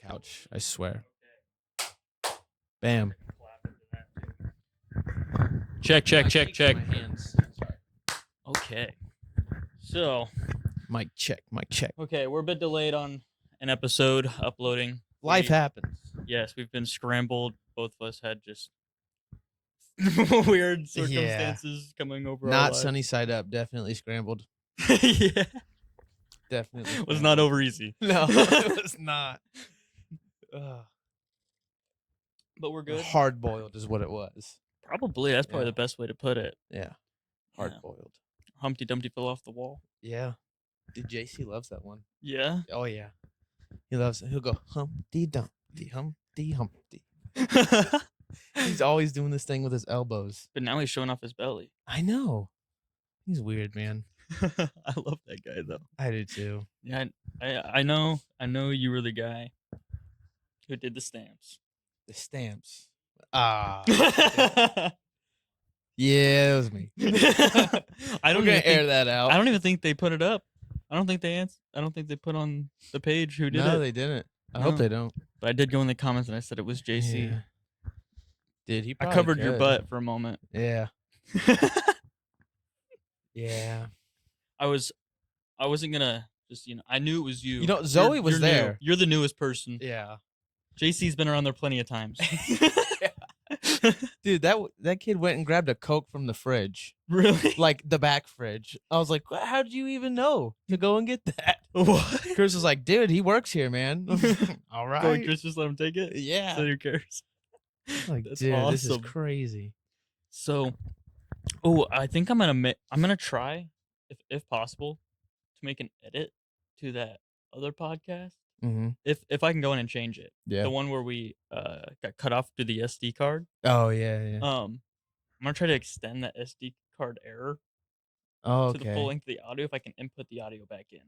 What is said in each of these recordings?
couch. I swear. Bam. Check. My hands. Sorry. Okay. So, Mic check. okay, we're a bit delayed on an episode uploading. Life happens. Yes, we've been scrambled. Both of us had just weird circumstances coming over our Not lives. sunny side up. Definitely scrambled. Yeah. Definitely. Was not over easy. No, it was not. But we're good. Hard boiled is what it was. Probably. That's probably Yeah. the best way to put it. Yeah. Hard boiled. Humpty Dumpty fell off the wall. Yeah. Dude, JC loves that one. Yeah. Oh yeah. He loves it. He'll go Humpty Dumpty, Humpty Humpty. He's always doing this thing with his elbows. But now he's showing off his belly. I know. He's weird, man. I love that guy though. I do too. Yeah, I know you were the guy who did the stamps. The stamps. Yeah, it was me. I don't We're gonna even air that out. I don't even think they put it up. I don't think they put on the page who did it. No, they didn't. I hope they don't. But I did go in the comments and I said it was JC. Yeah. Dude, he I probably covered your could. butt for a moment. Yeah. Yeah. I wasn't gonna just I knew it was you. You know, Zoe was you're there. New. You're the newest person. Yeah. JC's been around there plenty of times. Dude, that kid went and grabbed a Coke from the fridge. Really? Like the back fridge. I was like, how did you even know to go and get that? What? Chris was like, dude, he works here, man. All right. Go, Chris, just let him take it? Yeah. So who cares? Like, That's dude, awesome. this is crazy. So, I think I'm gonna try, if possible, to make an edit to that other podcast. Mm-hmm. If I can go in and change it. Yeah. The one where we got cut off through the SD card. Oh, yeah. I'm gonna try to extend that SD card error Oh, to the full length of the audio if I can input the audio back in.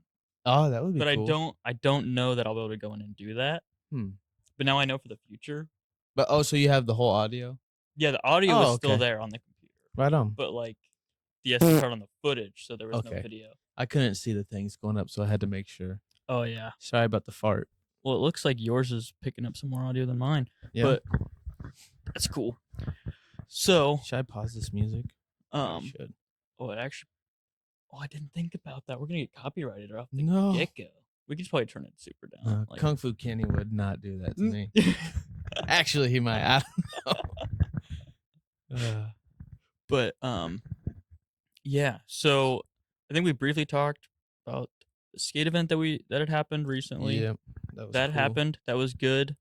Oh, that would be But cool. I don't know that I'll be able to go in and do that. But now I know for the future. But so you have the whole audio? Yeah, the audio was still okay. there on the computer. Right on. But like the SD card on the footage, so there was no video. I couldn't see the things going up, so I had to make sure. Oh yeah. Sorry about the fart. Well, it looks like yours is picking up some more audio than mine. Yeah. But that's cool. So should I pause this music? I should. I didn't think about that. We're gonna get copyrighted off the No. get-go. We could just probably turn it super down. Kung Fu Kenny would not do that to me. Actually, he might. I don't know. But yeah. So I think we briefly talked about the skate event that had happened recently. Yeah, that happened. That was good.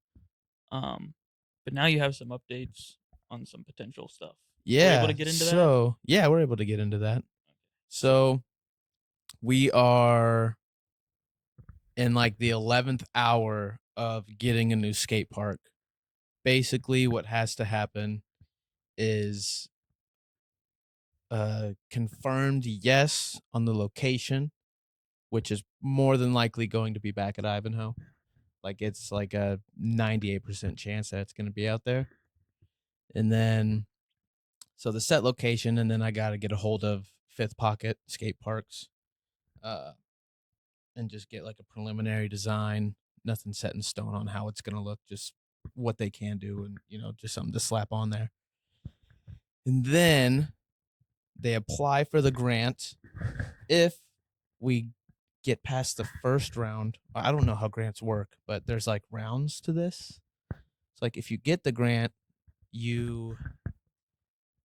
But now you have some updates on some potential stuff. Yeah. We're able to get into that? Yeah, we're able to get into that. So we are in like the 11th hour of getting a new skate park. Basically, what has to happen is confirmed yes on the location, which is more than likely going to be back at Ivanhoe. Like it's like a 98% chance that it's going to be out there. And then, so the set location, and then I got to get a hold of Fifth Pocket Skate Parks and just get like a preliminary design. Nothing set in stone on how it's going to look, just what they can do and, just something to slap on there. And then they apply for the grant. If we get past the first round, I don't know how grants work, but there's like rounds to this. It's like if you get the grant,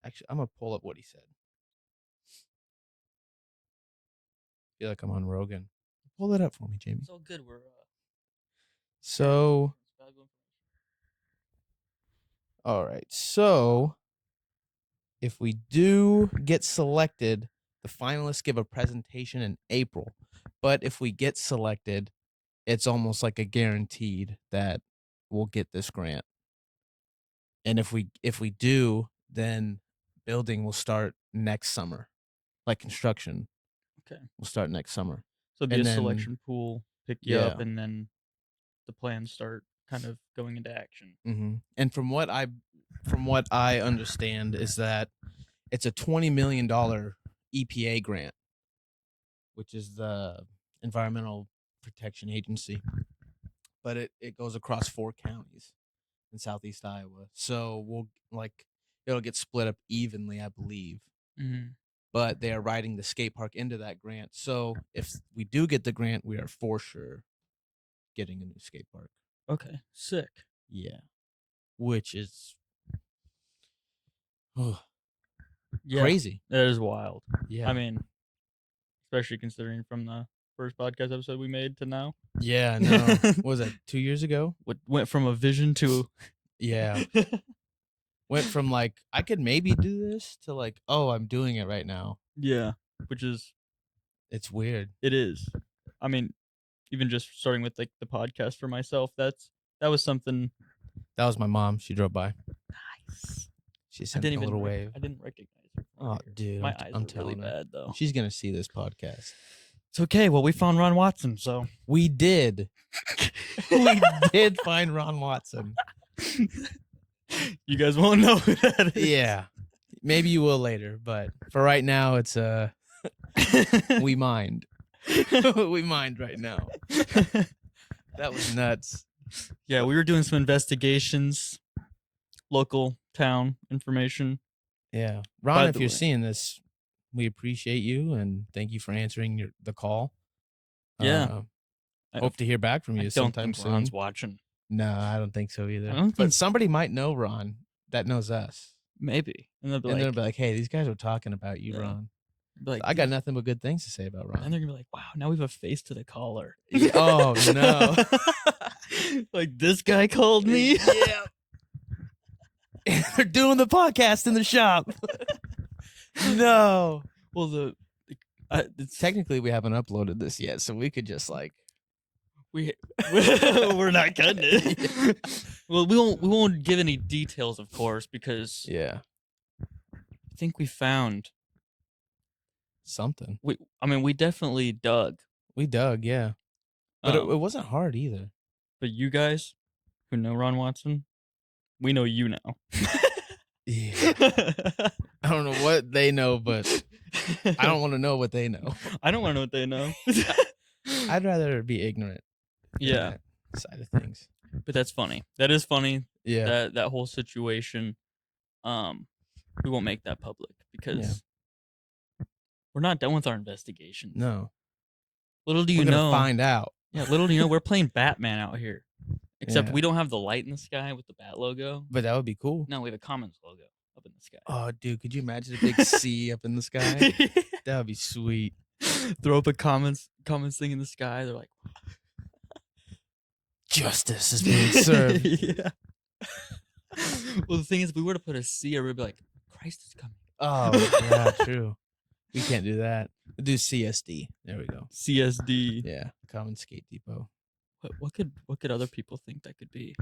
actually, I'm gonna pull up what he said. I feel like I'm on Rogan. Pull that up for me, Jamie. It's all good. We're so all right. So if we do get selected, the finalists give a presentation in April. But if we get selected, it's almost like a guaranteed that we'll get this grant. And if we do, then building will start next summer. Like construction. Okay. Will start next summer. So it'll be a selection pool, pick you up, and then the plans start kind of going into action. Mm-hmm. And from what I understand is that it's a $20 million EPA grant, which is the Environmental Protection Agency. but it goes across 4 counties in southeast Iowa. So it'll get split up evenly, I believe. Mhm. But they are writing the skate park into that grant. So if we do get the grant, we are for sure getting a new skate park. Okay, sick. Yeah. Which is Yeah, crazy. that is wild. Yeah. I mean, especially considering from the first podcast episode we made to now. Yeah, no. What was that, 2 years ago? What went from a vision to Yeah. Went from like, I could maybe do this to like, oh, I'm doing it right now. yeah, which is It's weird. it is. I mean, even just starting with like the podcast for myself, that was something That was my mom. She drove by. nice. She I sent didn't a even little wave. I didn't recognize her. from Oh, here. dude, My I'm eyes are really telling her. bad though. She's gonna see this podcast. It's okay. Well, we found Ron Watson, so We did. We did find Ron Watson. you guys won't know who that is. Yeah. Maybe you will later, but for right now, it's we mind. We mind right now. That was nuts. Yeah, we were doing some investigations, local town information. Yeah, By Ron, if the you're way. seeing this, we appreciate you and thank you for answering the call. Yeah. Hope to hear back from I you don't sometime think soon. Ron's watching. No, I don't think so either. I don't But think- somebody might know Ron that knows us, Maybe, and they'll be and like, they'll be like, "Hey, these guys were talking about you, Yeah. Ron." be like, I got nothing but good things to say about And Ron. they're gonna be like, "Wow, now we have a face to the caller." Oh no! Like this guy called me. Yeah. They're doing the podcast in the shop. No. Well, it's Technically, we haven't uploaded this yet, so we could just like. we're not cutting it. Well, we won't give any details, of course, because Yeah. I think we found Something. we definitely dug. We dug, yeah. But Um, it wasn't hard either. but you guys who know Ron Watson, we know you now. Yeah. I don't know what they know, but I don't want to know what they know. I don't want to know what they know. I'd rather be ignorant. in Yeah, that side of things. but that's funny. That is funny. Yeah. That whole situation. We won't make that public because we're not done with our investigation. No. Little do We're you gonna know. find out. Yeah, little do you know, we're playing Batman out here. Except Yeah. we don't have the light in the sky with the bat logo. But that would be cool. No, we have a Commons logo up in the sky. Oh, dude, could you imagine a big C up in the sky? That would be sweet. Throw up a Commons thing in the sky. They're like, Justice is being served. yeah. Well, the thing is, if we were to put a C, we'd be like, Christ is coming. Oh, yeah, true. We can't do that. We'll do CSD. There we go. CSD. Yeah, Common Skate Depot. What could other people think that could be?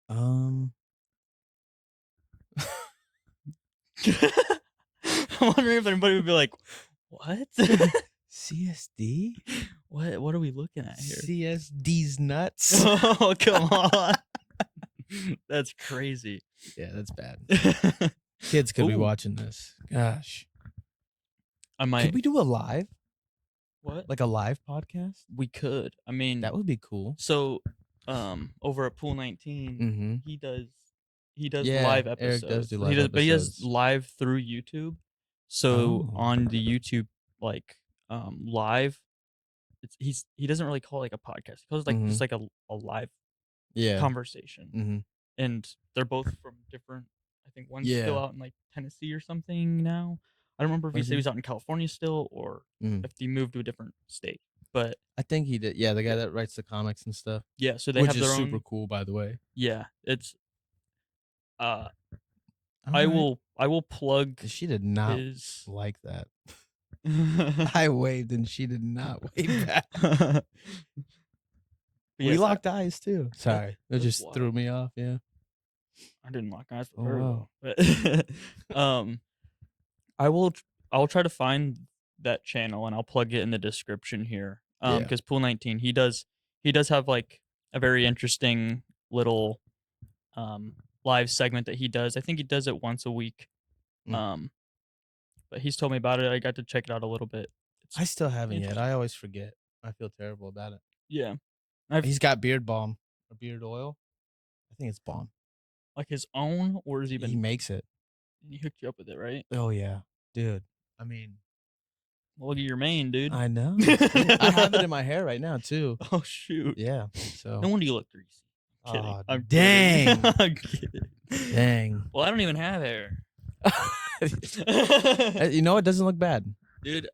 Um, I'm wondering if anybody would be like, what? CSD? What are we looking at here? CSD's nuts. Oh, come on. That's crazy. Yeah, that's bad. Kids could be Ooh. watching this. Gosh. I might. Could we do a live? What? Like a live podcast? We could. I mean, That would be cool. so over at Pool 19, Mm-hmm. he does Yeah, live Erik episodes. does do He live does, but he does episodes. live through YouTube. So Oh. on the YouTube like live, he doesn't really call it like a podcast. He calls it like Mhm. just like a live Yeah. conversation. Mm-hmm. And they're both from different. I think one's Yeah. still out in like Tennessee or something now. I don't remember if he Was said he? he was out in California still or Mhm. if he moved to a different state. But I think he did. Yeah, the guy that writes the comics and stuff. yeah, so they Which have is their super own. cool, by the way. Yeah, it's. I Alright. will plug She did not his. like that. But I waved and she did not wave back. We yes, locked eyes too. Sorry. It that's just threw wild. me off. Yeah. I didn't lock eyes with Oh, her wow. though. But I'll try to find that channel and I'll plug it in the description here. Yeah. Because Pool 19 he does have like a very interesting little live segment that he does. I think he does it once a week. Mm. But he's told me about it. I got to check it out a little bit. I still haven't yet. interesting. I always forget. I feel terrible about it. Yeah. I've He's got beard balm or beard oil. I think it's balm. like his own, or has he He been? makes it. He hooked you up with it, right? Oh yeah, dude. I mean, Well, look at your mane, dude. I know. Dude. I have it in my hair right now too. Oh shoot! Yeah. No So. wonder you look greasy. Kidding. Oh I'm dang. kidding. I'm kidding. Dang. Well, I don't even have hair. You know, it doesn't look bad. Dude,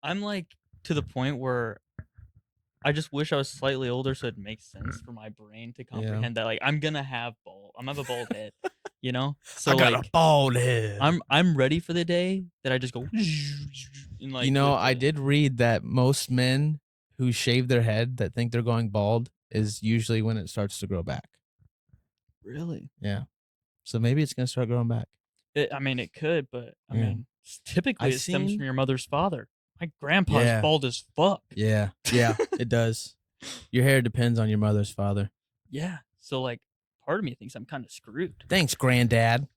I'm like to the point where I just wish I was slightly older so it makes sense for my brain to comprehend that like I'm gonna have a bald head, you know? So I got like a bald head. I'm ready for the day that I just go and like You know, with I the- did read that most men who shave their head that think they're going bald is usually when it starts to grow back. Really? Yeah. So maybe it's gonna start growing back. I mean it could, but I Yeah. mean typically I've it stems seen- from your mother's father. My grandpa's Yeah. bald as fuck. Yeah. Yeah, it does. Your hair depends on your mother's father. Yeah. So like part of me thinks I'm kind of screwed. Thanks, granddad.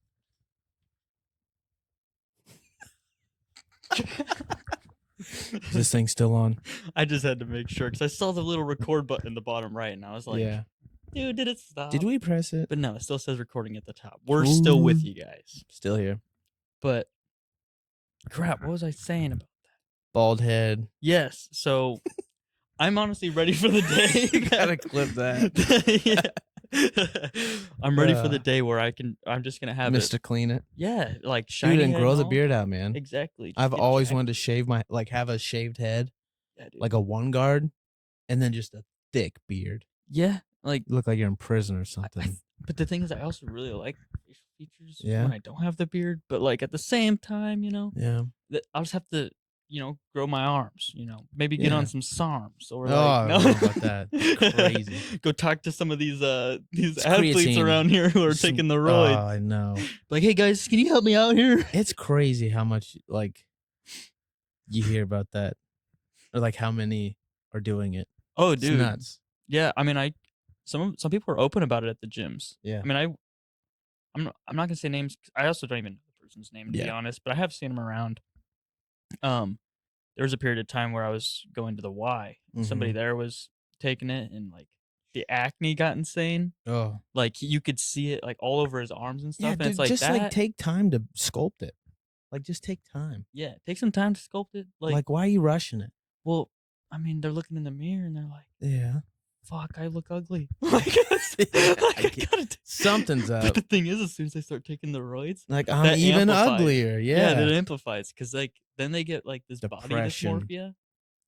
Is this thing still on? I just had to make sure because I saw the little record button in the bottom right, and I was like, yeah. dude, did it stop? Did we press it? But no, it still says recording at the top. We're still with you guys. Still here. But crap, what was I saying about that? Bald head. Yes. So I'm honestly ready for the day. You gotta clip that. Yeah. I'm ready for the day where I'm just gonna have Mr. Clean it. Yeah, like shiny Dude, and head grow the all. beard out, man. Exactly. Just I've get always jacked. wanted to shave my have a shaved head, Yeah, dude. like a one guard, and then just a thick beard. Yeah, like You look like you're in prison or something. but the thing is, I also really like facial features Yeah. when I don't have the beard. But like at the same time, you know, Yeah. I'll just have to, you know, grow my arms. You know, maybe get Yeah. on some SARMs or Oh, like I don't know about that. Crazy. Go talk to some of these It's athletes creatine. around here who are Some- taking the Oh, roids. I know. Like, hey guys, can you help me out here? It's crazy how much like you hear about that, or like how many are doing it. Oh, It's dude. nuts. Yeah, I mean, some people are open about it at the gyms. Yeah. I mean, I'm not gonna say names. 'Cause I also don't even know the person's name to be Yeah. honest, but I have seen him around. There was a period of time where I was going to the Y. Somebody Mm-hmm. there was taking it, and like the acne got insane. Oh. Like you could see it like all over his arms and stuff. Yeah, And dude, it's like just that. like take time to sculpt it. Like just take time. Yeah, take some time to sculpt it. Like why are you rushing it? Well, I mean, they're looking in the mirror and they're like, Yeah. "Fuck, I look ugly." Like, I get- gotta Something's But up. the thing is, as soon as they start taking the roids, Like I'm that even amplifies. uglier. yeah, that Yeah. amplifies because like then they get like this body Depression. dysmorphia.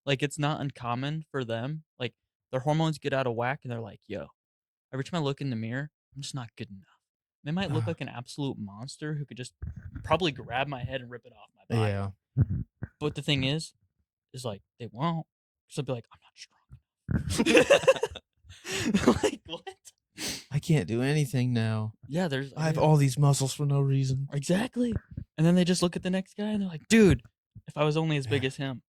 Like it's not uncommon for them. Like their hormones get out of whack and they're like, "Yo, every time I look in the mirror, I'm just not good enough." They might look Ah. like an absolute monster who could just probably grab my head and rip it off my body. Yeah. But the thing is like they won't. So they'll be like, "I'm not strong." Like what? I can't do anything now. Yeah, there's. I have all these muscles for no reason. Exactly. And then they just look at the next guy and they're like, "Dude, if I was only as big as him."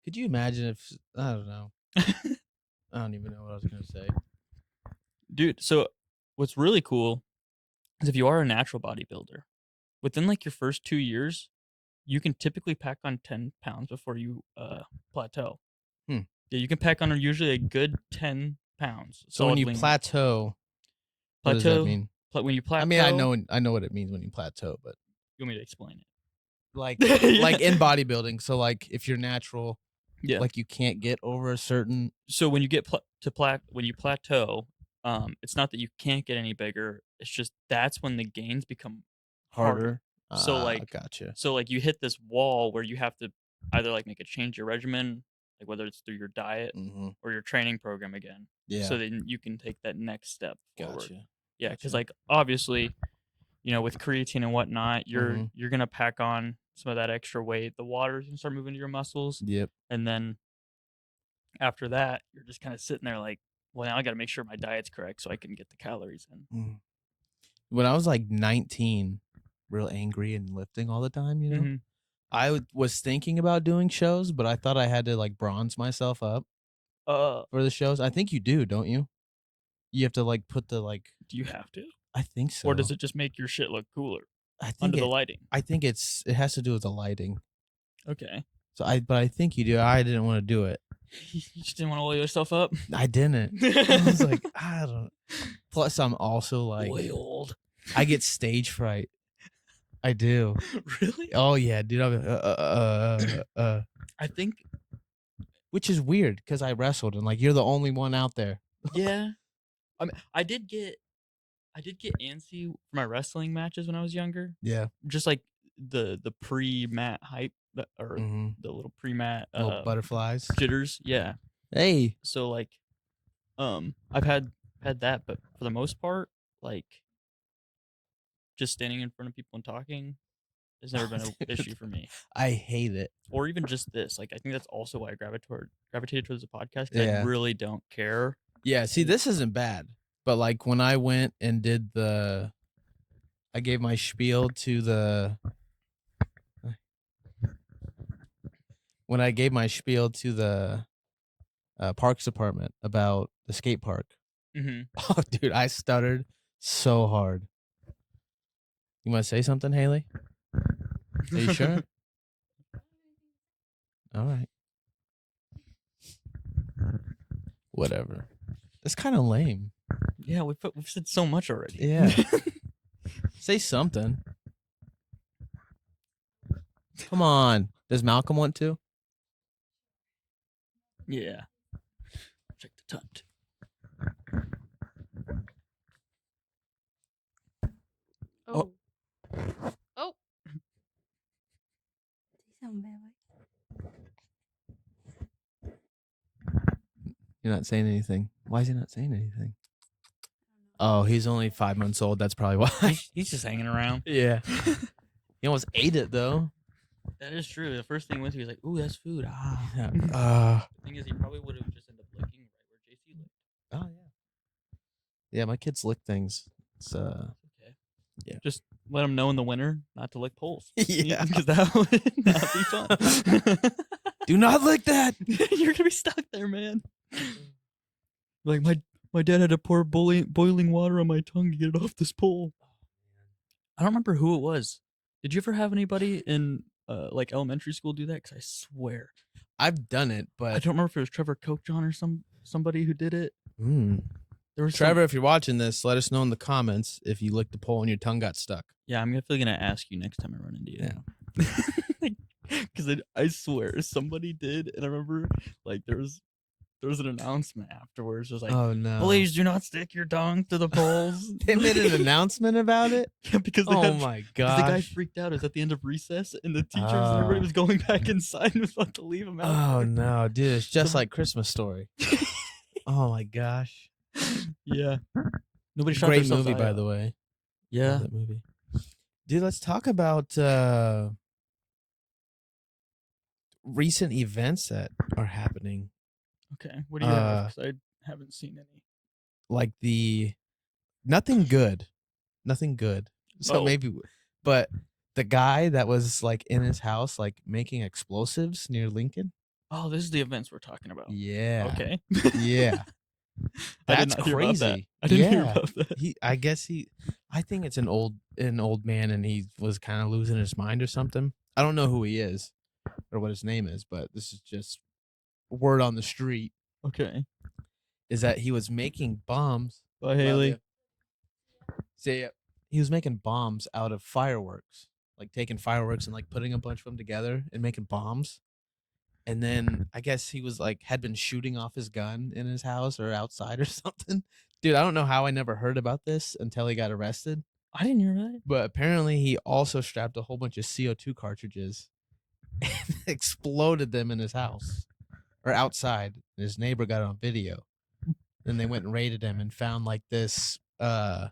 Could you imagine if I don't know. I don't even know what I was gonna say. Dude, so what's really cool is if you are a natural bodybuilder, within like your first 2 years, you can typically pack on 10 pounds before you plateau. Hmm. Yeah, you can pack on usually a good 10 pounds. So when solid you lean. plateau, what does plateau, that mean? when you plateau, I mean, I know what it means when you plateau, but You want me to explain it? like Yeah. like in bodybuilding. So like if you're natural, Yeah. like you can't get over a certain. So when you get when you plateau, it's not that you can't get any bigger. It's just that's when the gains become harder. So, like- gotcha. So like you hit this wall where you have to either like make a change your regimen, like whether it's through your diet Mm-hmm. or your training program again. Yeah. So then you can take that next step forward. Gotcha. Yeah, because Gotcha. like obviously, you know, with creatine and whatnot, you're gonna pack on some of that extra weight. The water's gonna start moving to your muscles, Yep. and then after that, you're just kind of sitting there like, well, now I got to make sure my diet's correct so I can get the calories in. Mm. When I was like 19, real angry and lifting all the time, you know, Mhm. I was thinking about doing shows, but I thought I had to like bronze myself up for the shows. I think you do, don't you? You have to like put the like. Do you have to, I think so. or does it just make your shit look cooler I think under the it, lighting? I think it has to do with the lighting. Okay. So but I think you do. I didn't want to do it. You just didn't want to oil yourself up. I didn't. I was like, I don't. Plus, I'm also like, Oiled. I get stage fright. I do. Really? Oh yeah, dude. I think. Which is weird because I wrestled and like you're the only one out there. Yeah. I mean, I did get antsy for my wrestling matches when I was younger. Yeah. Just like the pre-mat hype or Mm-hmm. the little pre-mat Little butterflies. jitters. Yeah. Hey. So like, I've had that, but for the most part, like, just standing in front of people and talking has never been an issue for me. I hate it. Or even just this. Like, I think that's also why I gravitated towards the podcast. Because Yeah. I really don't care. Yeah. See, this isn't bad, but like when I went and did I gave my spiel to the. When I gave my spiel to the parks department about the skate park. Mm-hmm. Oh, dude, I stuttered so hard. You want to say something, Haley? Are you sure? All right. Whatever. That's kind of lame. Yeah, we've said so much already. Yeah. Say something. Come on. Does Malcolm want to? Yeah. Check the tunt. Oh. Oh. Say something, baby. You're not saying anything. Why is he not saying anything? Oh, he's only 5 months old. That's probably why. He's just hanging around. Yeah. He almost ate it, though. That is true. The first thing he went to, he was like, "Ooh, that's food." Ah. Yeah. The thing is, he probably would have just ended up licking right where JC licked. Oh, yeah. Yeah, my kids lick things. It's, Okay. Yeah. Just let him know in the winter not to lick poles. Yeah. Because that would not be fun. Do not lick that. You're gonna be stuck there, man. Like my dad had to pour boiling water on my tongue to get it off this pole. I don't remember who it was. Did you ever have anybody in like elementary school do that? Because I swear I've done it, I but don't remember if it was Trevor Kochjon or somebody who did it. There was Trevor, if you're watching this, let us know in the comments if you licked the pole and your tongue got stuck. Yeah, I'm definitely gonna ask you next time I run into you. Yeah. Because I swear somebody did, and I remember like there was an announcement afterwards, just like, Oh no! "Please do not stick your tongue to the poles." They made an announcement about it. Yeah, because they Oh had, my 'cause the guy gosh! freaked out. It was at the end of recess, and the teachers and everybody was going back inside and was about to leave him out. Oh there. no, dude! It's just like Christmas Story. Oh my gosh! Yeah. Nobody shot Great themselves movie, eye by out. the way. Yeah. Love that movie. Dude, let's talk about recent events that are happening. Okay. What do you have? Because I haven't seen any. Like nothing good. So Oh. maybe, but the guy that was like in his house, like making explosives near Lincoln. Oh, this is the events we're talking about. Yeah. Okay. Yeah. I did That's not hear about that. crazy. I didn't hear Yeah. about that. I think it's an old man, and he was kind of losing his mind or something. I don't know who he is or what his name is, but this is just word on the street. Okay. Is that he was making bombs. Bye, Haley. See ya. He was making bombs out of fireworks, like taking fireworks and like putting a bunch of them together and making bombs. And then I guess he was like had been shooting off his gun in his house or outside or something. Dude, I don't know how I never heard about this until he got arrested. I didn't hear about it. But apparently he also strapped a whole bunch of CO2 cartridges and exploded them in his house or outside. And his neighbor got it on video. Then they went and raided him and found like this I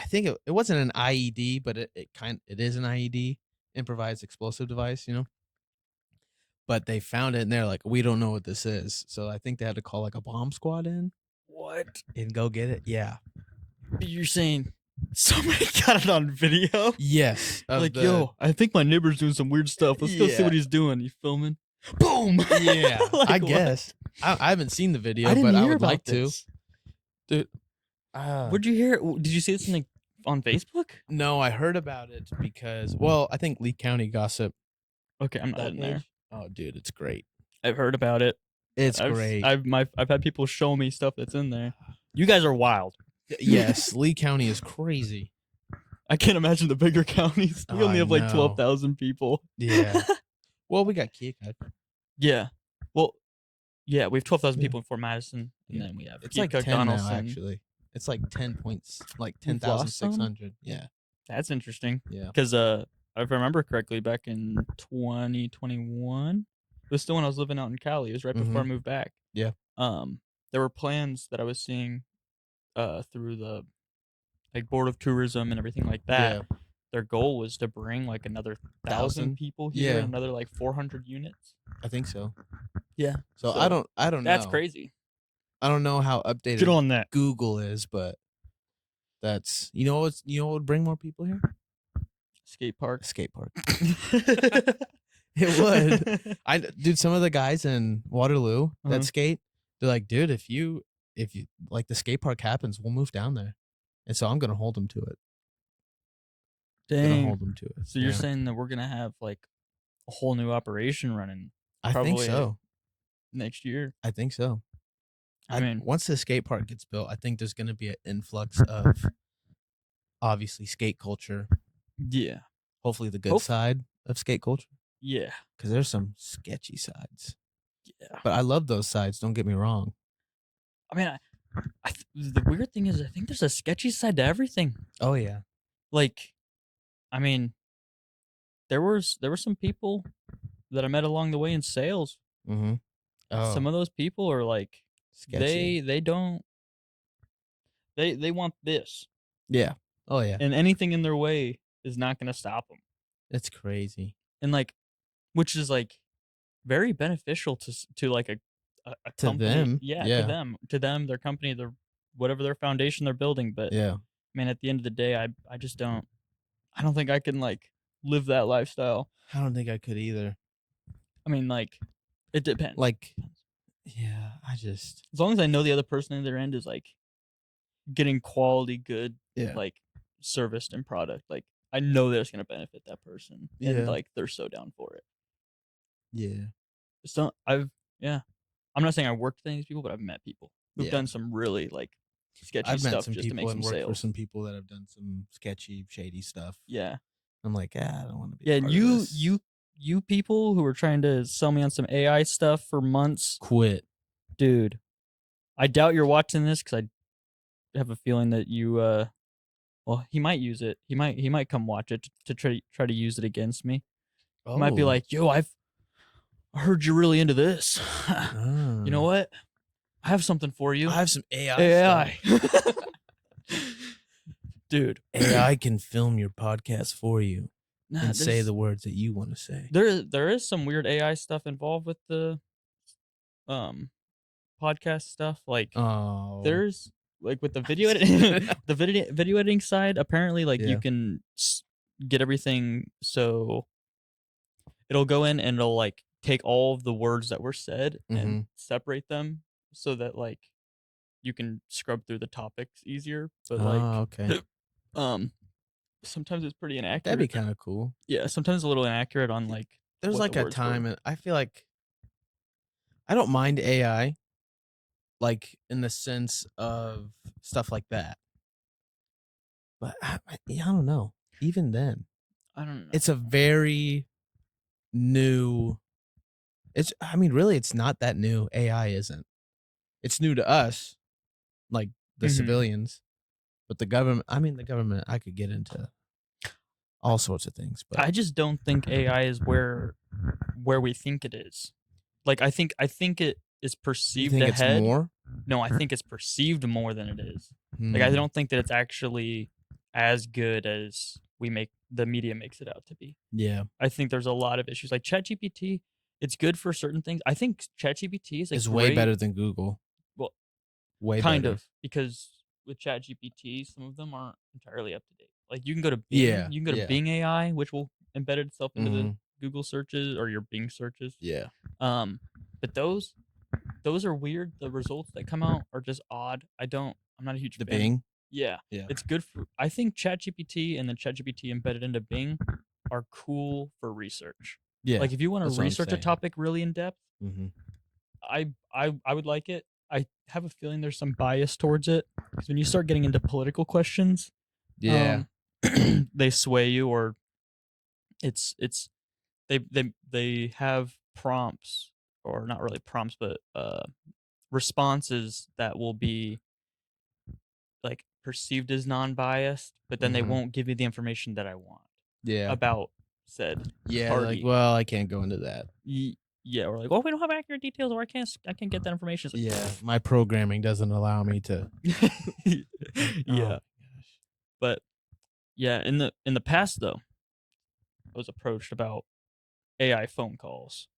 think it wasn't an IED, but it is an IED, improvised explosive device, you know. But they found it and they're like, we don't know what this is. So I think they had to call like a bomb squad in What? and go get it. Yeah. You're saying somebody got it on video? Yes. Like, yo, I think my neighbor's doing some weird stuff. Let's go see Yeah. what he's doing. You filming? Boom. Yeah. Like, I what? guess. I haven't seen the video, I didn't but I hear would about like this. to. Dude. Where'd you hear it? Did you see this in, like, on Facebook? No, I heard about it because, well, I think Lee County Gossip Okay, I'm not that in there. page. Oh, dude, it's great. I've heard about it. It's great. I've had people show me stuff that's in there. You guys are wild. Yes, Lee County is crazy. I can't imagine the bigger counties. We only I have like know. 12,000 people. Yeah. Well, we got Keokuk. Yeah. Well, yeah, we have 12,000 Yeah. people in Fort Madison, and Yeah. then we have It's like Keokuk, 10 now, Donaldson. actually. It's like 10 points, like We've lost some? 10,600. Yeah. That's interesting. Yeah. Because if I remember correctly, back in 2021, it was still when I was living out in Cali. It was right before I moved back. Yeah. There were plans that I was seeing through the like Board of Tourism and everything like that. Yeah. Their goal was to bring like another 1,000 people here, Yeah. and another like 400 units. I think so. Yeah. So I don't know. That's crazy. I don't know how updated Get on that. Google is, but that's you know what would bring more people here? Skate park. Skate park. It would. Dude, some of the guys in Waterloo that skate, they're like, dude, if you like the skate park happens, we'll move down there. And so I'm gonna hold them to it. Dang. Hold them to it. So you're saying that we're gonna have like a whole new operation running? I think so. Next year. I think so. I mean, once the skate park gets built, I think there's gonna be an influx of obviously skate culture. Yeah. Hopefully the good side of skate culture. Yeah. Because there's some sketchy sides. Yeah. But I love those sides. Don't get me wrong. I mean, the weird thing is, I think there's a sketchy side to everything. Oh yeah. Like, I mean, there were some people that I met along the way in sales. Mm-hmm. Oh. Some of those people are like sketchy. They want this. Yeah. Oh yeah. And anything in their way is not going to stop them. It's crazy. And like, which is like very beneficial to like a company. Them. Yeah, to them, their company, their whatever their foundation they're building. But yeah, I mean, at the end of the day, I just don't. I don't think I can like live that lifestyle. I don't think I could either. I mean, like, it depends. Like, yeah, as long as I know the other person on their end is like getting quality, good, yeah, like serviced and product, like I know that's gonna benefit that person, and Yeah. like they're so down for it. yeah. So I'm not saying I worked with any of these people, but I've met people who've Yeah. done some really like sketchy I've met stuff some just to make people some and worked for sales. some people that have done some sketchy, shady stuff. Yeah. I'm like, I don't want to be. Yeah, part and of this. you people who were trying to sell me on some AI stuff for months, quit. dude. I doubt you're watching this because I have a feeling that you well, he might use it. He might come watch it to try to use it against me. Oh. He might be like, "Yo, I heard you're really into this. You know what? I have something for you. I have some AI. AI. Dude, AI can film your podcast for you nah, and say the words that you want to say. There is some weird AI stuff involved with the podcast stuff. Like there's like with the video editing, the video editing side. Apparently, like you can get everything so it'll go in and it'll like take all of the words that were said and separate them so that like you can scrub through the topics easier. But like okay. Sometimes it's pretty inaccurate. That'd be kind of cool. Yeah, sometimes a little inaccurate on like there's like a time and I feel like I don't mind AI like in the sense of stuff like that. But I don't know. Even then, I don't know. it's a very new. I mean, really, it's not that new. AI isn't. It's new to us, like the civilians, but the government. I mean, the government. I could get into all sorts of things, but I just don't think AI is where we think it is. Like I think it is perceived you think ahead. It's more? No, I think it's perceived more than it is. Like I don't think that it's actually as good as the media makes it out to be. Yeah. I think there's a lot of issues. Like ChatGPT, it's good for certain things. I think ChatGPT is way better than Google. Well, way kind better. of, because with ChatGPT, some of them aren't entirely up to date. Like you can go to Bing, you can go to Bing AI, which will embed itself into the Google searches or your Bing searches. Yeah. But those are weird. The results that come out are just odd. I'm not a huge fan. Bing? Yeah. It's good for, I think ChatGPT and the ChatGPT embedded into Bing are cool for research. Yeah. Like if you want that's to what I'm research a saying. topic really in depth, Mm-hmm. I would like it. I have a feeling there's some bias towards it because when you start getting into political questions, Yeah. they sway you, or it's they have prompts, or not really prompts, but responses that will be like perceived as non-biased, but then they Mhm. won't give you the information that I want Yeah. about said Yeah. Like, party. well, I can't go into that. Yeah, or like, oh, we don't have accurate details, or I can't get that information. It's Yeah. My programming doesn't allow me to. like, yeah, Oh, but yeah, in the past though, I was approached about AI phone calls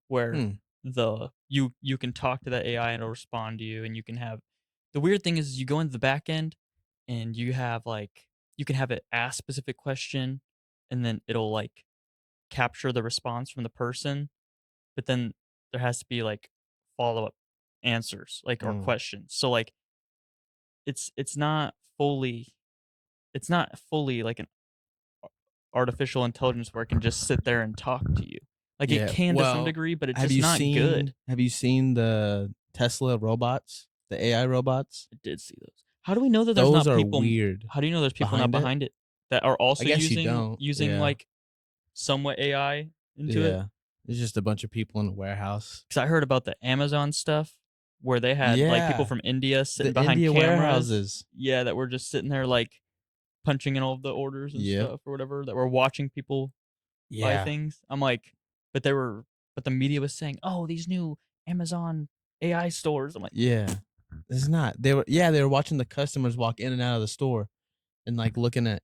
where Hmm. you can talk to that AI and it'll respond to you, and you can have the weird thing is you go into the back end and you have like you can have it ask specific question, and then it'll like capture the response from the person, but then there has to be like follow up answers like or Mm. questions. So like it's not fully like an artificial intelligence where it can just sit there and talk to you. Like it Yeah. can to some Well, degree, but it's have just you not good. Have you seen the Tesla robots, the AI robots? I did see those. How do we know that there's Those not are people? weird. How do you know there's people not Behind it? behind it that are I also guess you don't. using Yeah. like somewhat AI into it? Yeah. It's just a bunch of people in a warehouse. Because I heard about the Amazon stuff where they had like people Yeah. from India sitting The behind India cameras. warehouses. Yeah, that were just sitting there like punching in all of the orders and Yep. stuff or whatever. That were watching people buy Yeah. things. I'm like, but the media was saying, oh, these new Amazon AI stores. I'm like, Yeah. It's not. They were watching the customers walk in and out of the store and like looking at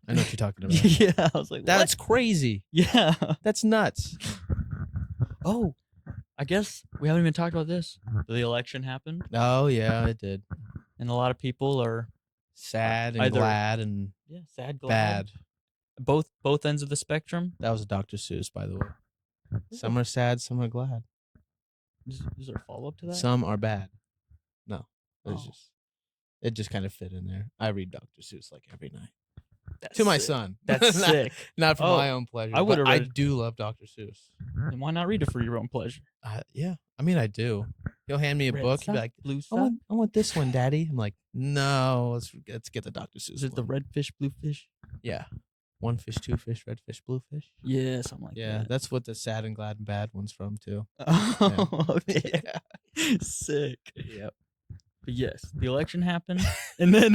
I know what you're talking about. yeah. I was like, That's what? crazy. Yeah. That's nuts. Oh, I guess we haven't even talked about this. The election happened, Oh yeah, it did. and a lot of people are Sad and either glad and sad, glad, bad. both ends of the spectrum. That was Dr. Seuss, by the way. Some are sad, some are glad. Is there a follow up to that? Some are bad. No, Oh. it just kind of fit in there. I read Dr. Seuss like every night That's to my sick. son. That's Not- sick. Not for Oh, my own pleasure. I but would've I read- do love Dr. Seuss. Then why not read it for your own pleasure? Yeah, I mean I do. He'll hand me a Red book. He'll be side, like, blue I side. want this one, Daddy. I'm like, no, let's get the Dr. Seuss Is it the one. red fish, blue fish? Yeah, one fish, two fish, red fish, blue fish. Yeah, something like Yeah, that. that's what the sad and glad and bad one's from too. Oh, okay. Yeah. Sick. Yep. But yes, the election happened, and then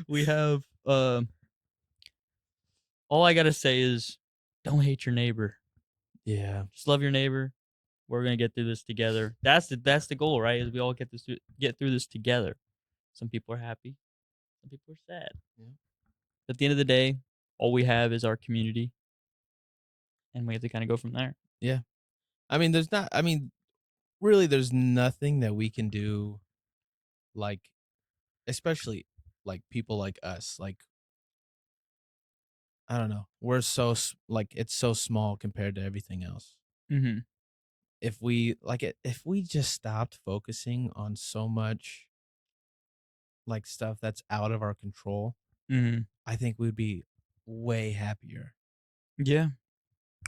we have. All I gotta say is, don't hate your neighbor. Yeah. Just love your neighbor. We're gonna get through this together. That's the goal, right? Is we all get through this together. Some people are happy, some people are sad. Yeah. At the end of the day, all we have is our community, and we have to kind of go from there. Yeah. I mean, really, there's nothing that we can do, like, especially like people like us. Like, I don't know, we're like it's so small compared to everything else. Mm-hmm. If we just stopped focusing on so much like stuff that's out of our control, Mm-hmm. I think we'd be way happier. Yeah.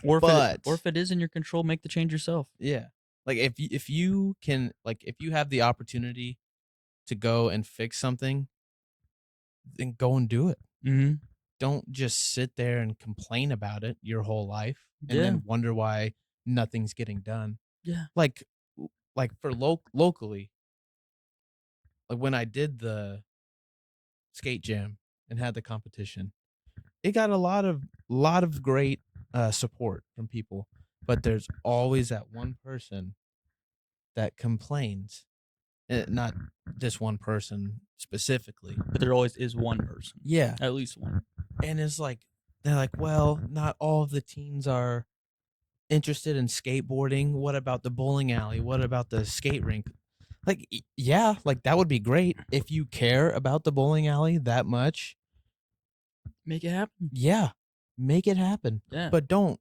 Or if it is in your control, make the change yourself. Yeah. Like if you can, like if you have the opportunity to go and fix something, then go and do it. Mm-hmm. Don't just sit there and complain about it your whole life and Yeah. then wonder why nothing's getting done. Yeah. Like for locally, like when I did the skate jam and had the competition, it got a lot of great support from people, but there's always that one person that complains. Not this one person specifically, But there always is one person. yeah, At least one. and it's like they're like, well, not all of the teens are interested in skateboarding. What about the bowling alley? What about the skate rink? Like, yeah, like that would be great if you care about the bowling alley that much. Make it happen. Yeah, make it happen. Yeah. But don't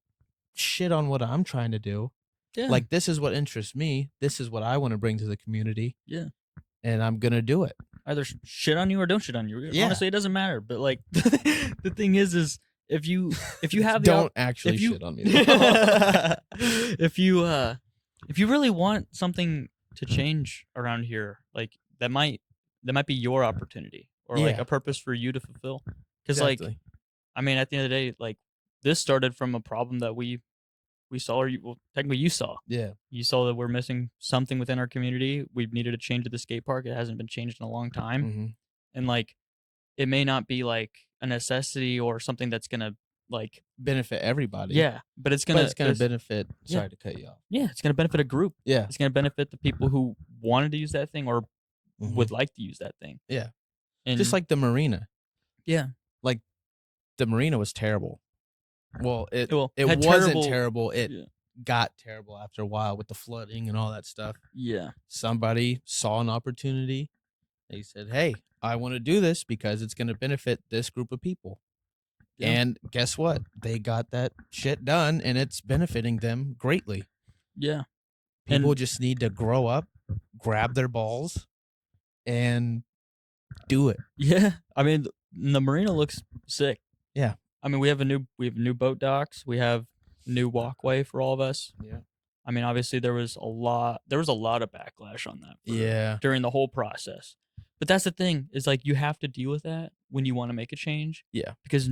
shit on what I'm trying to do. Yeah. Like, this is what interests me. This is what I want to bring to the community. Yeah. And I'm gonna do it. Either shit on you or don't shit on you. Yeah. Honestly, it doesn't matter. But like, the thing is if you have the Don't actually if you- shit on me. if you really want something to change around here, like that might be your opportunity or like Yeah. a purpose for you to fulfill. Because like Exactly. I mean, at the end of the day, like this started from a problem that we saw, or technically you saw. Yeah. You saw that we're missing something within our community. We needed a change at the skate park. It hasn't been changed in a long time, Mm-hmm. and like it may not be like a necessity or something that's gonna like Benefit everybody. yeah, but it's But gonna it's gonna benefit. yeah. Sorry to cut you off. yeah, it's gonna benefit a group. Yeah. It's gonna benefit the people who wanted to use that thing or Mhm. would like to use that thing. Yeah. And Just like the marina. yeah, Like the marina was terrible. Well, it Well, it had wasn't terrible. It Yeah. got terrible after a while with the flooding and all that stuff. yeah, Somebody saw an opportunity. They said, "Hey, I want to do this because it's going to benefit this group of people." Yeah. And guess what? They got that shit done, and it's benefiting them greatly. yeah, People And- just need to grow up, grab their balls, and do it. yeah. I mean, the marina looks sick. Yeah. I mean, we have new boat docks. We have new walkway for all of us. Yeah. I mean, obviously there was a lot of backlash on that. Yeah. During the whole process. But that's the thing is like you have to deal with that when you want to make a change. Yeah. Because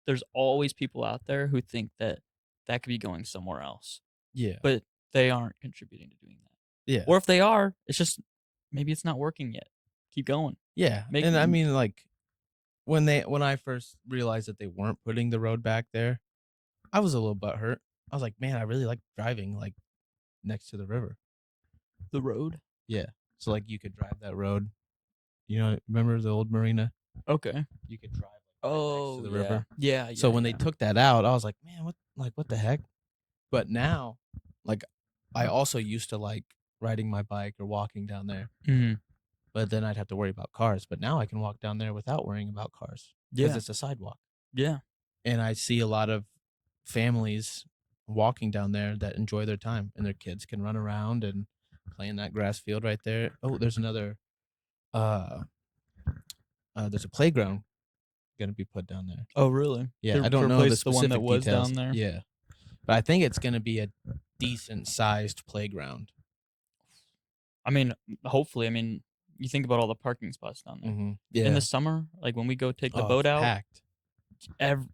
there's always people out there who think that could be going somewhere else, Yeah. but they aren't contributing to doing that. Yeah. Or if they are, it's just maybe it's not working yet. Keep going. Yeah. Make- And I mean, like, when I first realized that they weren't putting the road back there, I was a little butthurt. I was like, man, I really like driving like next to the river. The road. So like you could drive that road. You know, remember the old marina? Okay. You could drive like, right Oh, next to the river. Yeah. So when they took that out, I was like, man, what the heck? But now, like, I also used to like riding my bike or walking down there, but then I'd have to worry about cars. But now I can walk down there without worrying about cars because Yeah. it's a sidewalk. Yeah. And I see a lot of families walking down there that enjoy their time, and their kids can run around and play in that grass field right there. Oh, there's another, there's a playground going to be put down there. Oh, really? Yeah, To I don't know the replace specific one that was details. down there. Yeah, but I think it's going to be a decent sized playground. I mean, hopefully. I mean, you think about all the parking spots down there. Mm-hmm. Yeah, In the summer, like when we go take the Oh, boat it's out, packed.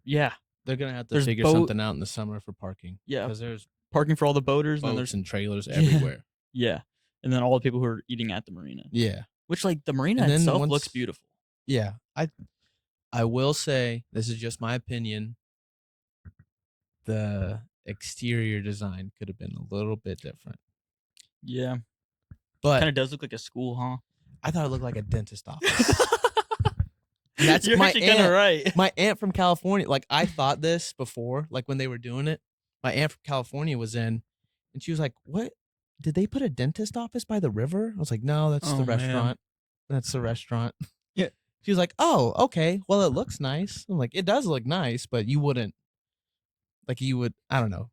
yeah, They're gonna have to There's figure boat- something out in the summer for parking. Yeah. because there's parking for all the boaters, and then boats there's and trailers Yeah. everywhere. yeah, and then all the people who are eating at the marina. Yeah, Which, like, the marina And then itself once- looks beautiful. yeah. I will say this is just my opinion. The exterior design could have been a little bit different, Yeah, but kind of does look like a school, huh? I thought it looked like a dentist office. That's You're my actually kind of aunt. right. My aunt from California, like I thought this before, like when they were doing it. My aunt from California was in, and she was like, "What? Did they put a dentist office by the river?" I was like, "No, that's Oh, the man. restaurant. That's the restaurant." Yeah. She was like, "Oh, okay. Well, it looks nice." I'm like, "It does look nice, but you wouldn't, like, you would. I don't know."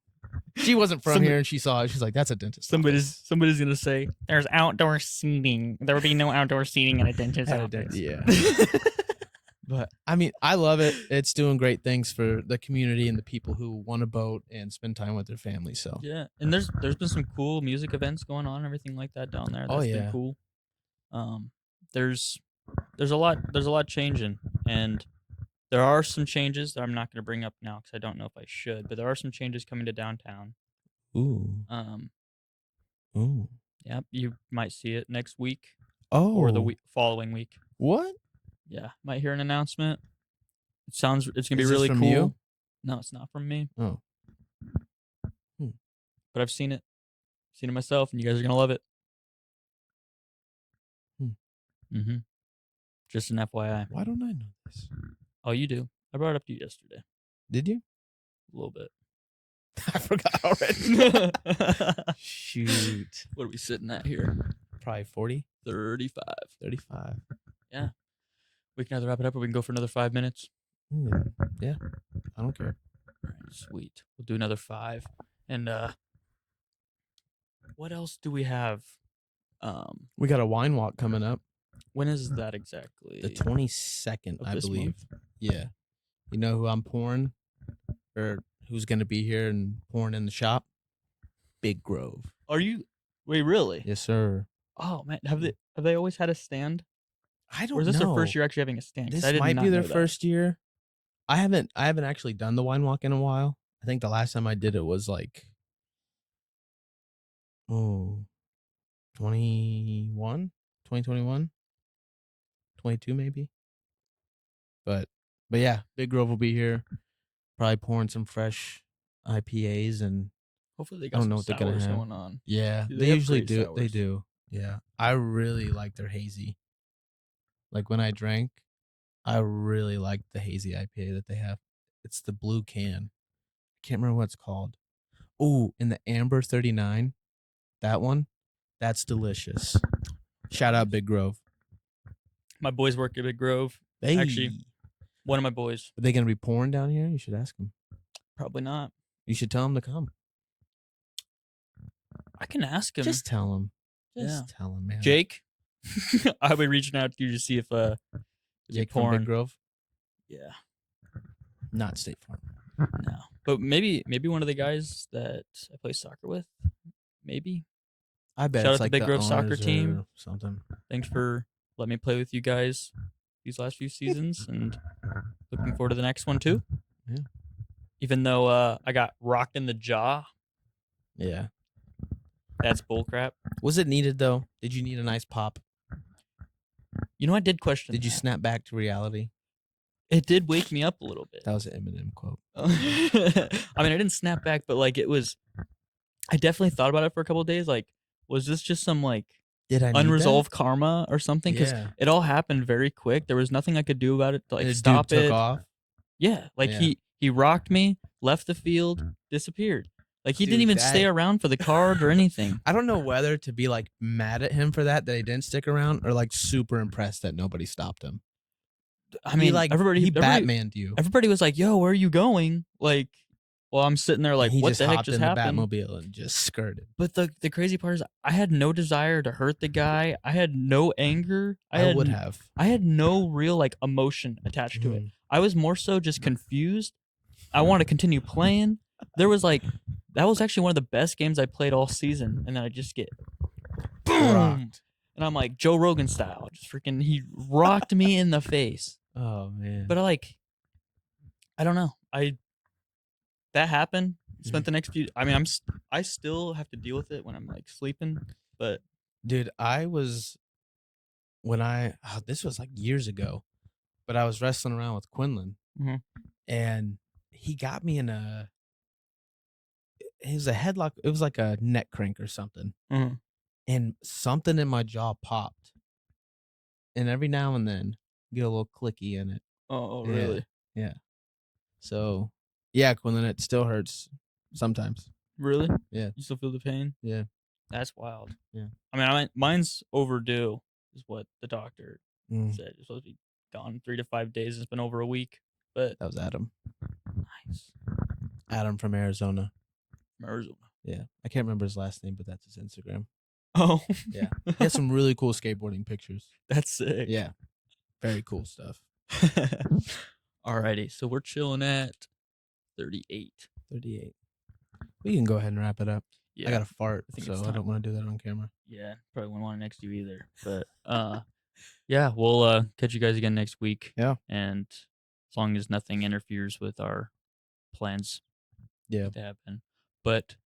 She wasn't from here, and she saw it. She's like, "That's a dentist." office." Somebody's gonna say there's outdoor seating. There would be no outdoor seating in a dentist Had a office. yeah. But I mean, I love it. It's doing great things for the community and the people who want to boat and spend time with their family. So Yeah, and there's been some cool music events going on, and everything like that down there. Oh, That's yeah. been cool. There's a lot changing, and there are some changes that I'm not going to bring up now because I don't know if I should, but there are some changes coming to downtown. ooh, ooh, Yep, you might see it next week oh, or the following week. What? Yeah, might hear an announcement. It's gonna be Is this really from cool. you? No, it's not from me, Oh, but I've seen it myself, and you guys are gonna love it. Hmm. Just an FYI. why don't I know this? Oh, you do. I brought it up to you yesterday, Did you? a little bit. I forgot already. Shoot, What are we sitting at here? probably 40, 35. 35. We can either wrap it up or we can go for another 5 minutes. Yeah, I don't care. All right, sweet. We'll do another 5. And what else do we have? We got a wine walk coming up, When is that exactly? the 22nd, Of I this believe. month? Yeah, you know who I'm pouring? or who's gonna be here and pouring in the shop? Big Grove. Are you? Wait, really? Yes, sir. Oh man, have they always had a stand? I Or is don't this their know. first year actually having a stand? 'Cause I This did might not be their know that. first year. I haven't actually done the wine walk in a while. I think the last time I did it was like 21, 2021, 22 maybe. But yeah, Big Grove will be here. Probably pouring some fresh IPAs, and Hopefully they I got don't some know what they're gonna sours have. going on. Yeah, Dude, they have usually great do. They sours. do. Yeah, I really like their hazy. Like when I drank, I really liked the hazy IPA that they have. It's the blue can. Can't remember what it's called. Oh, and the Amber 39, that one, that's delicious. Shout out Big Grove. My boys work at Big Grove. Hey, Actually, one of my boys. are they gonna be pouring down here? You should ask them. Probably not. You should tell them to come. I can ask him. Just tell them. Yeah. Just tell them, man. Jake, I'll be reaching out to you to see if is he Jake from Big pouring. Grove, Yeah. not State Farm. No. But maybe one of the guys that I play soccer with. Maybe. I bet Shout it's out to like Big the Grove soccer owners team. or something. Thanks for letting me play with you guys these last few seasons, and looking forward to the next one too. Yeah. Even though I got rocked in the jaw, Yeah. that's bullcrap. Was it needed though? Did you need a nice pop? You know, I did question. Did you that. snap back to reality? It did wake me up a little bit. That was an Eminem quote. I mean, I didn't snap back, but like it was. I definitely thought about it for a couple of days. Like, was this just some like Did I need unresolved karma or something? Because Yeah. it all happened very quick. There was nothing I could do about it to like The stop dude it. took off. Yeah, like Yeah. he rocked me, left the field, disappeared. Like he didn't Dude, even that- stay around for the card or anything. I don't know whether to be like mad at him for that he didn't stick around, or like super impressed that nobody stopped him. I mean, like everybody he Batmaned you. Everybody was like, "Yo, where are you going?" Like, well, I'm sitting there like, And he "What just the heck hopped just in happened?" the Batmobile and just skirted. But the crazy part is, I had no desire to hurt the guy. I had no anger. I would have. I had no real like emotion attached to it. Mhm. I was more so just confused. I wanted to continue playing. There was like, that was actually one of the best games I played all season, and then I just get boom, Rocked. and I'm like Joe Rogan style, just freaking. He rocked me in the face. Oh man. But I don't know. That happened. Spent the next few. I mean, I still have to deal with it when I'm like sleeping. But Dude, I was this was like years ago, but I was wrestling around with Quinlan, Mhm. and he got me in it was a headlock. It was like a neck crank or something, Mhm. and something in my jaw popped, and every now and then get a little clicky in it. oh Yeah. really? Yeah. So yeah, Quinlan, it still hurts sometimes. Really? Yeah. You still feel the pain? Yeah. That's wild. Yeah. I mean, mine's overdue, is what the doctor Mm, said. It's supposed to be gone 3 to 5 days. It's been over a week. But that was Adam. nice. Adam from Arizona. Arizona. Yeah. I can't remember his last name, but that's his Instagram. Oh. Yeah. He has some really cool skateboarding pictures. That's sick. Yeah. Very cool stuff. Alrighty. So we're chilling at 38. 38. We can go ahead and wrap it up. Yeah. I got to fart, I think so it's I time. don't want to do that on camera. Yeah, probably wouldn't want it next to you either. But yeah, we'll catch you guys again next week. Yeah. And as long as nothing interferes with our plans Yeah. to happen. But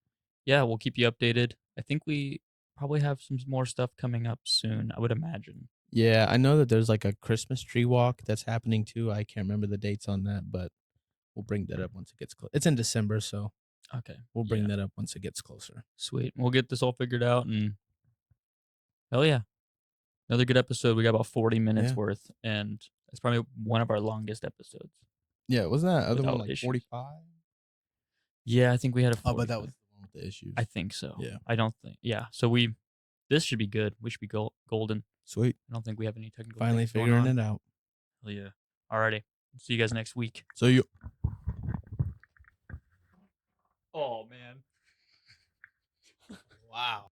yeah, we'll keep you updated. I think we probably have some more stuff coming up soon, I would imagine. Yeah, I know that there's like a Christmas tree walk that's happening too. I can't remember the dates on that, but we'll bring that up once it gets close. It's in December, so Okay. we'll bring that up once it gets closer. Sweet. We'll get this all figured out, and hell yeah. Another good episode. We got about 40 minutes Yeah. worth, and it's probably one of our longest episodes. Yeah, wasn't that other one Without like issues. 45? Yeah, I think we had a 45. Oh, but that was the one with the issues. I think so. Yeah. I don't think. Yeah. So this should be good. We should be golden. Sweet. I don't think we have any technical. Finally things going figuring on. it out. Hell yeah. Alrighty. See you guys next week. So you. Oh man. Wow.